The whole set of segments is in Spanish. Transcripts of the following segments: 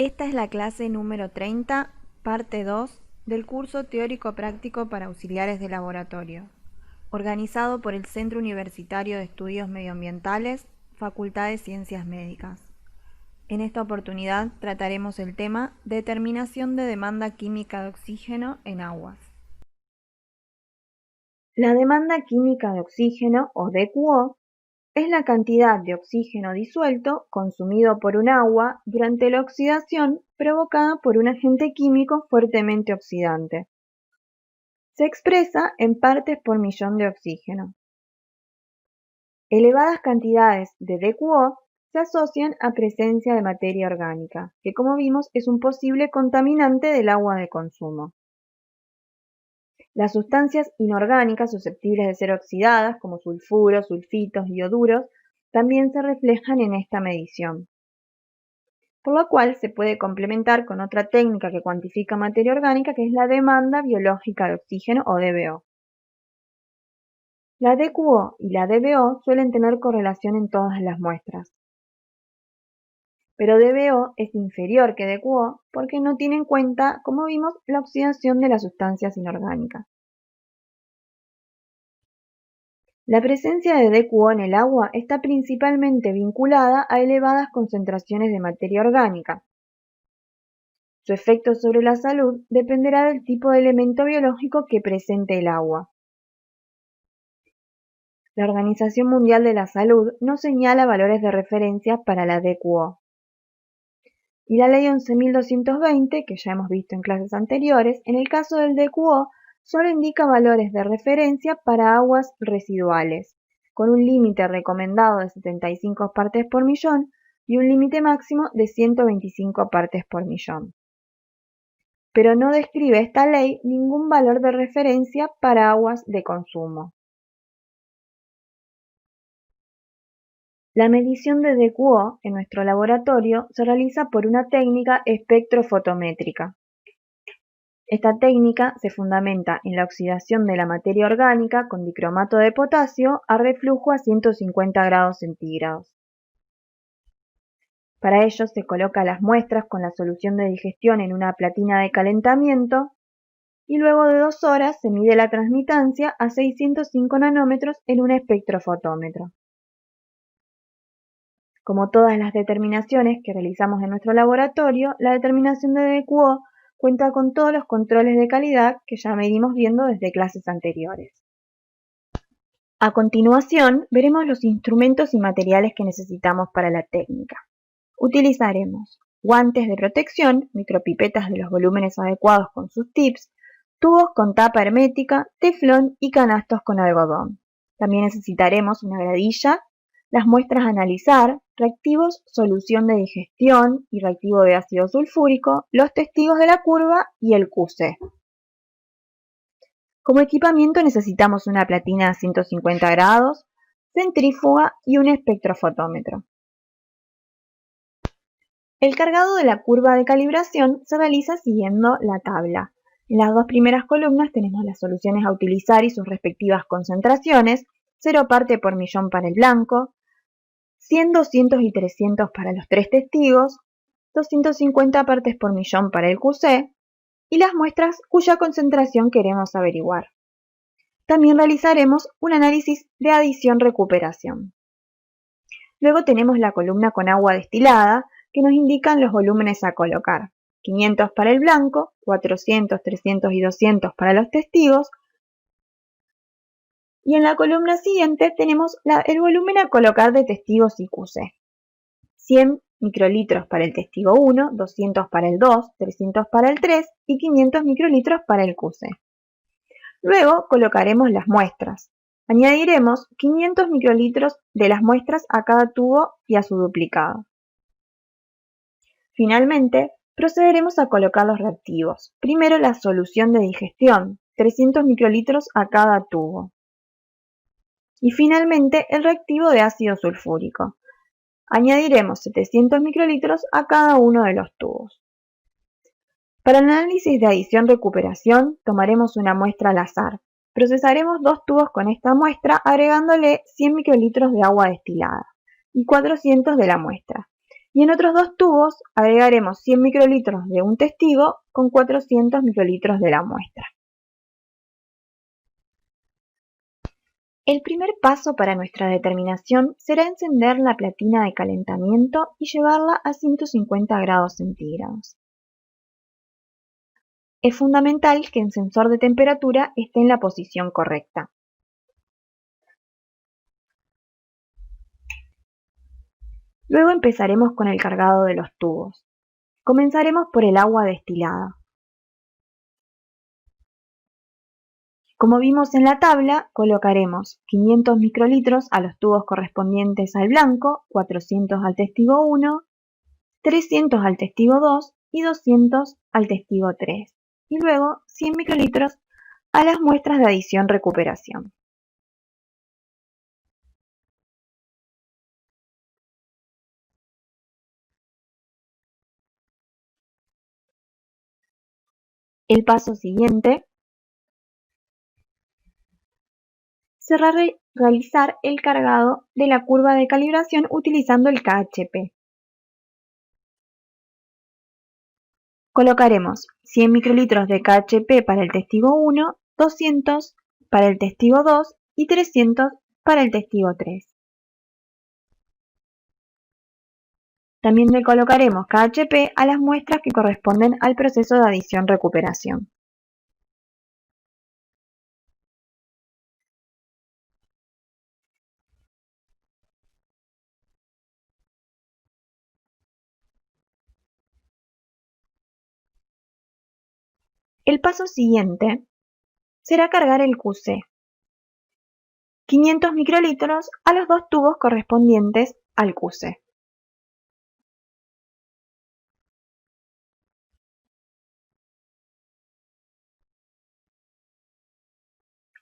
Esta es la clase número 30, parte 2, del curso teórico-práctico para auxiliares de laboratorio, organizado por el Centro Universitario de Estudios Medioambientales, Facultad de Ciencias Médicas. En esta oportunidad trataremos el tema determinación de demanda química de oxígeno en aguas. La demanda química de oxígeno, o DQO, es la cantidad de oxígeno disuelto consumido por un agua durante la oxidación provocada por un agente químico fuertemente oxidante. Se expresa en partes por millón de oxígeno. Elevadas cantidades de DQO se asocian a presencia de materia orgánica, que como vimos es un posible contaminante del agua de consumo. Las sustancias inorgánicas susceptibles de ser oxidadas, como sulfuros, sulfitos, ioduros, también se reflejan en esta medición, por lo cual se puede complementar con otra técnica que cuantifica materia orgánica, que es la demanda biológica de oxígeno o DBO. La DQO y la DBO suelen tener correlación en todas las muestras, pero DBO es inferior que DQO porque no tiene en cuenta, como vimos, la oxidación de las sustancias inorgánicas. La presencia de DQO en el agua está principalmente vinculada a elevadas concentraciones de materia orgánica. Su efecto sobre la salud dependerá del tipo de elemento biológico que presente el agua. La Organización Mundial de la Salud no señala valores de referencia para la DQO. Y la Ley 11.220, que ya hemos visto en clases anteriores, en el caso del DQO, solo indica valores de referencia para aguas residuales, con un límite recomendado de 75 partes por millón y un límite máximo de 125 partes por millón. Pero no describe esta ley ningún valor de referencia para aguas de consumo. La medición de DQO en nuestro laboratorio se realiza por una técnica espectrofotométrica. Esta técnica se fundamenta en la oxidación de la materia orgánica con dicromato de potasio a reflujo a 150 grados centígrados. Para ello se coloca las muestras con la solución de digestión en una platina de calentamiento y luego de 2 horas se mide la transmitancia a 605 nanómetros en un espectrofotómetro. Como todas las determinaciones que realizamos en nuestro laboratorio, la determinación de DQO cuenta con todos los controles de calidad que ya venimos viendo desde clases anteriores. A continuación, veremos los instrumentos y materiales que necesitamos para la técnica. Utilizaremos guantes de protección, micropipetas de los volúmenes adecuados con sus tips, tubos con tapa hermética, teflón y canastos con algodón. También necesitaremos una gradilla, las muestras a analizar, reactivos, solución de digestión y reactivo de ácido sulfúrico, los testigos de la curva y el QC. Como equipamiento necesitamos una platina a 150 grados, centrífuga y un espectrofotómetro. El cargado de la curva de calibración se realiza siguiendo la tabla. En las 2 primeras columnas tenemos las soluciones a utilizar y sus respectivas concentraciones, 0 parte por millón para el blanco, 100, 200 y 300 para los 3 testigos, 250 partes por millón para el QC y las muestras cuya concentración queremos averiguar. También realizaremos un análisis de adición-recuperación. Luego tenemos la columna con agua destilada que nos indican los volúmenes a colocar. 500 para el blanco, 400, 300 y 200 para los testigos. Y en la columna siguiente tenemos el volumen a colocar de testigos y QC. 100 microlitros para el testigo 1, 200 para el 2, 300 para el 3 y 500 microlitros para el QC. Luego colocaremos las muestras. Añadiremos 500 microlitros de las muestras a cada tubo y a su duplicado. Finalmente, procederemos a colocar los reactivos. Primero la solución de digestión, 300 microlitros a cada tubo. Y finalmente el reactivo de ácido sulfúrico. Añadiremos 700 microlitros a cada uno de los tubos. Para el análisis de adición-recuperación tomaremos una muestra al azar. Procesaremos 2 tubos con esta muestra agregándole 100 microlitros de agua destilada y 400 de la muestra. Y en otros dos tubos agregaremos 100 microlitros de un testigo con 400 microlitros de la muestra. El primer paso para nuestra determinación será encender la platina de calentamiento y llevarla a 150 grados centígrados. Es fundamental que el sensor de temperatura esté en la posición correcta. Luego empezaremos con el cargado de los tubos. Comenzaremos por el agua destilada. Como vimos en la tabla, colocaremos 500 microlitros a los tubos correspondientes al blanco, 400 al testigo 1, 300 al testigo 2 y 200 al testigo 3. Y luego 100 microlitros a las muestras de adición-recuperación. El paso siguiente será realizar el cargado de la curva de calibración utilizando el KHP. Colocaremos 100 microlitros de KHP para el testigo 1, 200 para el testigo 2 y 300 para el testigo 3. También le colocaremos KHP a las muestras que corresponden al proceso de adición-recuperación. El paso siguiente será cargar el QC, 500 microlitros a los dos tubos correspondientes al QC.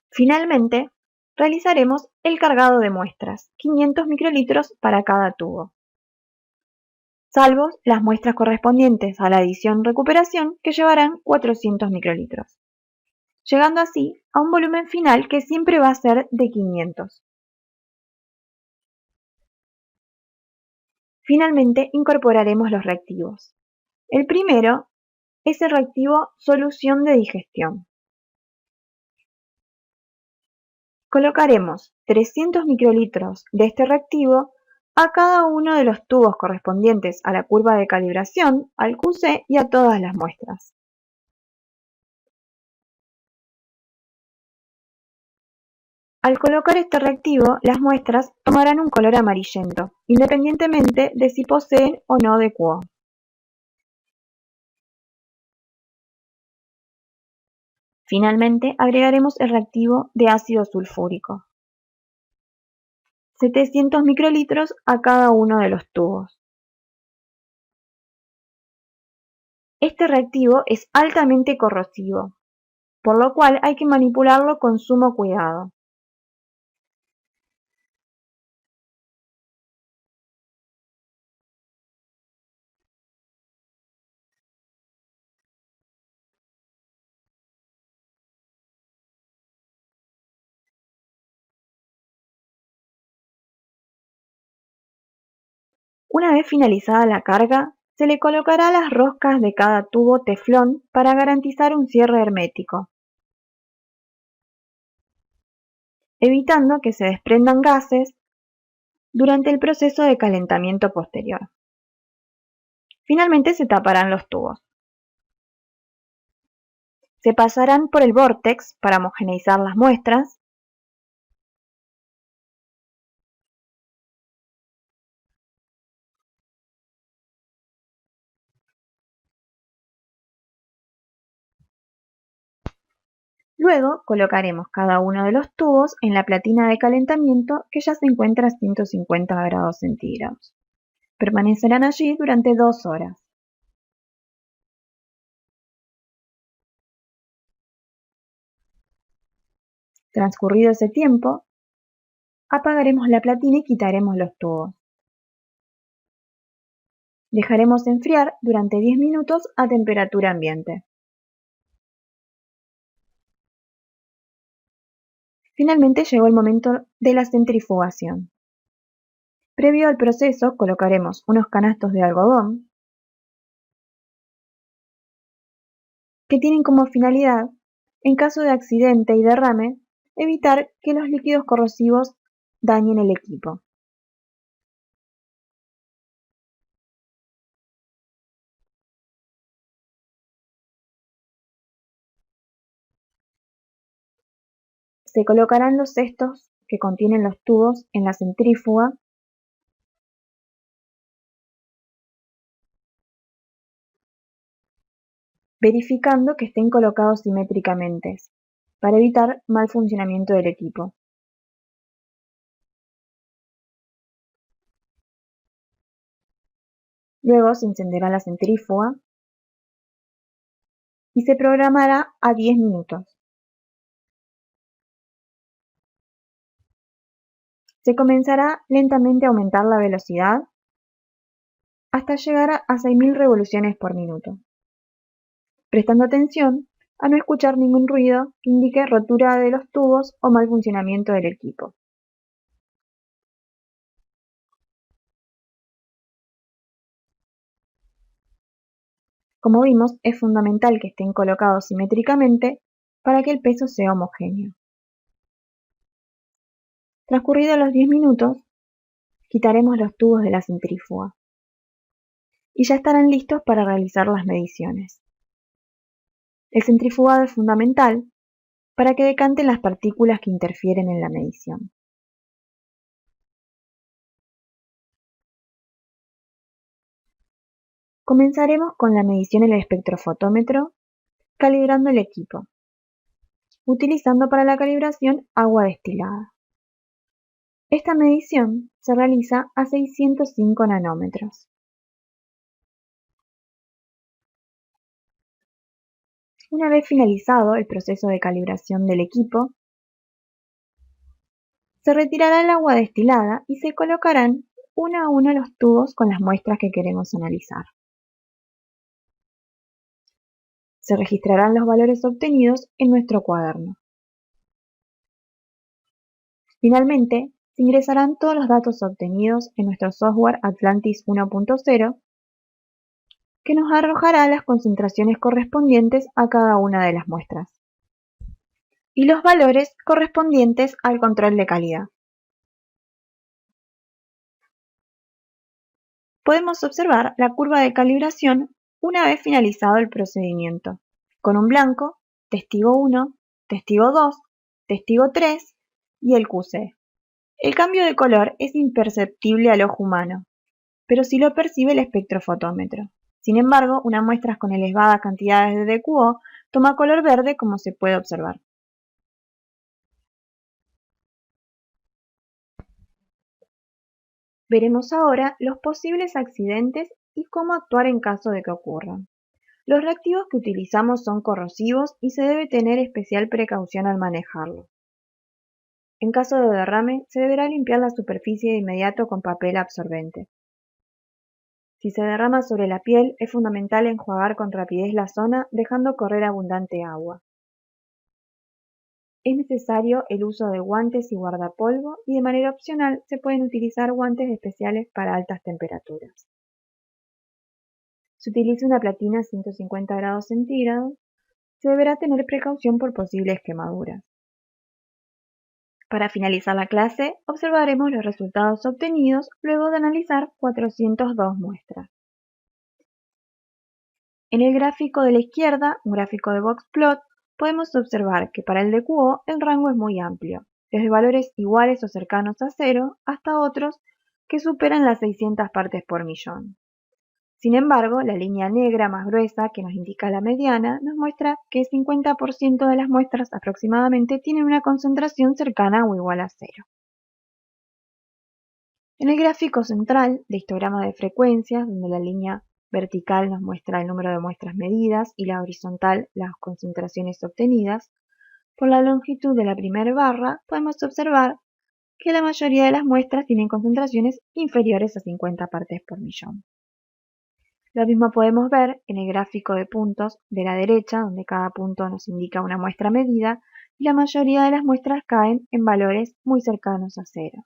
Finalmente, realizaremos el cargado de muestras, 500 microlitros para cada tubo, salvo las muestras correspondientes a la adición-recuperación que llevarán 400 microlitros, llegando así a un volumen final que siempre va a ser de 500. Finalmente, incorporaremos los reactivos. El primero es el reactivo solución de digestión. Colocaremos 300 microlitros de este reactivo a cada uno de los tubos correspondientes a la curva de calibración, al QC y a todas las muestras. Al colocar este reactivo, las muestras tomarán un color amarillento, independientemente de si poseen o no de QO. Finalmente, agregaremos el reactivo de ácido sulfúrico, 700 microlitros a cada uno de los tubos. Este reactivo es altamente corrosivo, por lo cual hay que manipularlo con sumo cuidado. Una vez finalizada la carga, se le colocará las roscas de cada tubo teflón para garantizar un cierre hermético, evitando que se desprendan gases durante el proceso de calentamiento posterior. Finalmente se taparán los tubos. Se pasarán por el vórtex para homogeneizar las muestras. Luego colocaremos cada uno de los tubos en la platina de calentamiento que ya se encuentra a 150 grados centígrados. Permanecerán allí durante 2 horas. Transcurrido ese tiempo, apagaremos la platina y quitaremos los tubos. Dejaremos enfriar durante 10 minutos a temperatura ambiente. Finalmente llegó el momento de la centrifugación. Previo al proceso colocaremos unos canastos de algodón que tienen como finalidad, en caso de accidente y derrame, evitar que los líquidos corrosivos dañen el equipo. Se colocarán los cestos que contienen los tubos en la centrífuga verificando que estén colocados simétricamente para evitar mal funcionamiento del equipo. Luego se encenderá la centrífuga y se programará a 10 minutos. Se comenzará lentamente a aumentar la velocidad hasta llegar a 6.000 revoluciones por minuto, prestando atención a no escuchar ningún ruido que indique rotura de los tubos o mal funcionamiento del equipo. Como vimos, es fundamental que estén colocados simétricamente para que el peso sea homogéneo. Transcurridos los 10 minutos, quitaremos los tubos de la centrífuga y ya estarán listos para realizar las mediciones. El centrifugado es fundamental para que decanten las partículas que interfieren en la medición. Comenzaremos con la medición en el espectrofotómetro, calibrando el equipo, utilizando para la calibración agua destilada. Esta medición se realiza a 605 nanómetros. Una vez finalizado el proceso de calibración del equipo, se retirará el agua destilada y se colocarán uno a uno los tubos con las muestras que queremos analizar. Se registrarán los valores obtenidos en nuestro cuaderno. Finalmente, se ingresarán todos los datos obtenidos en nuestro software Atlantis 1.0, que nos arrojará las concentraciones correspondientes a cada una de las muestras y los valores correspondientes al control de calidad. Podemos observar la curva de calibración una vez finalizado el procedimiento, con un blanco, testigo 1, testigo 2, testigo 3 y el QC. El cambio de color es imperceptible al ojo humano, pero sí lo percibe el espectrofotómetro. Sin embargo, una muestra con elevadas cantidades de DQO toma color verde, como se puede observar. Veremos ahora los posibles accidentes y cómo actuar en caso de que ocurran. Los reactivos que utilizamos son corrosivos y se debe tener especial precaución al manejarlos. En caso de derrame, se deberá limpiar la superficie de inmediato con papel absorbente. Si se derrama sobre la piel, es fundamental enjuagar con rapidez la zona, dejando correr abundante agua. Es necesario el uso de guantes y guardapolvo y de manera opcional se pueden utilizar guantes especiales para altas temperaturas. Si utiliza una platina a 150 grados centígrados, se deberá tener precaución por posibles quemaduras. Para finalizar la clase, observaremos los resultados obtenidos luego de analizar 402 muestras. En el gráfico de la izquierda, un gráfico de boxplot, podemos observar que para el DQO el rango es muy amplio, desde valores iguales o cercanos a cero hasta otros que superan las 600 partes por millón. Sin embargo, la línea negra más gruesa que nos indica la mediana nos muestra que el 50% de las muestras aproximadamente tienen una concentración cercana o igual a cero. En el gráfico central de histograma de frecuencias, donde la línea vertical nos muestra el número de muestras medidas y la horizontal las concentraciones obtenidas, por la longitud de la primera barra podemos observar que la mayoría de las muestras tienen concentraciones inferiores a 50 partes por millón. Lo mismo podemos ver en el gráfico de puntos de la derecha, donde cada punto nos indica una muestra medida y la mayoría de las muestras caen en valores muy cercanos a cero.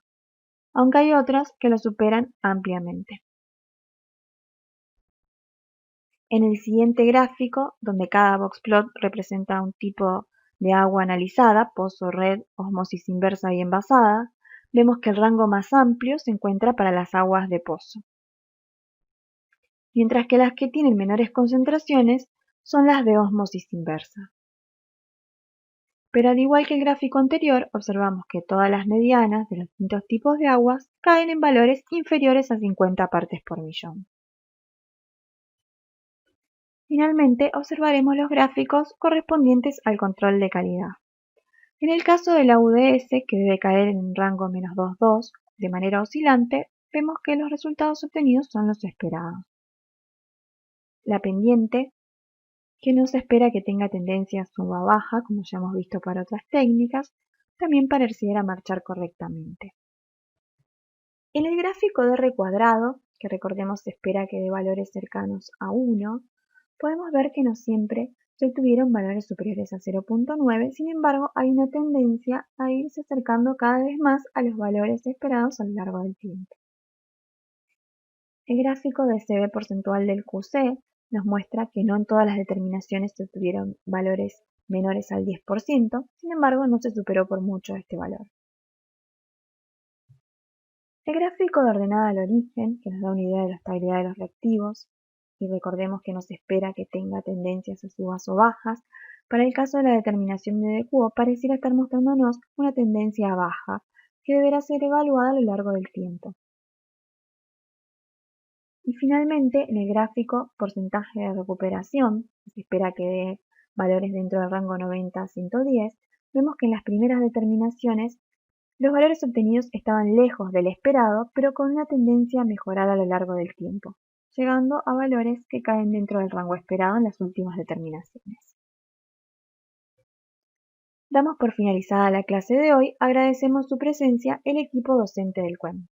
aunque hay otras que lo superan ampliamente. En el siguiente gráfico, donde cada boxplot representa un tipo de agua analizada, pozo, red, ósmosis inversa y envasada, vemos que el rango más amplio se encuentra para las aguas de pozo, mientras que las que tienen menores concentraciones son las de ósmosis inversa. Pero al igual que el gráfico anterior, observamos que todas las medianas de los distintos tipos de aguas caen en valores inferiores a 50 partes por millón. Finalmente, observaremos los gráficos correspondientes al control de calidad. En el caso de la UDS, que debe caer en un rango -2,2 de manera oscilante, vemos que los resultados obtenidos son los esperados. La pendiente, que no se espera que tenga tendencia suba-baja, como ya hemos visto para otras técnicas, también pareciera marchar correctamente. En el gráfico de R cuadrado, que recordemos se espera que dé valores cercanos a 1, podemos ver que no siempre se obtuvieron valores superiores a 0,9, sin embargo hay una tendencia a irse acercando cada vez más a los valores esperados a lo largo del tiempo. El gráfico de CB porcentual del QC nos muestra que no en todas las determinaciones se obtuvieron valores menores al 10%, sin embargo no se superó por mucho este valor. El gráfico de ordenada al origen, que nos da una idea de la estabilidad de los reactivos, y recordemos que no se espera que tenga tendencias a subas o bajas, para el caso de la determinación de DQO pareciera estar mostrándonos una tendencia a baja, que deberá ser evaluada a lo largo del tiempo. Y finalmente, en el gráfico porcentaje de recuperación, que se espera que dé valores dentro del rango 90 a 110, vemos que en las primeras determinaciones los valores obtenidos estaban lejos del esperado, pero con una tendencia a mejorar a lo largo del tiempo, llegando a valores que caen dentro del rango esperado en las últimas determinaciones. Damos por finalizada la clase de hoy, agradecemos su presencia el equipo docente del CUEM.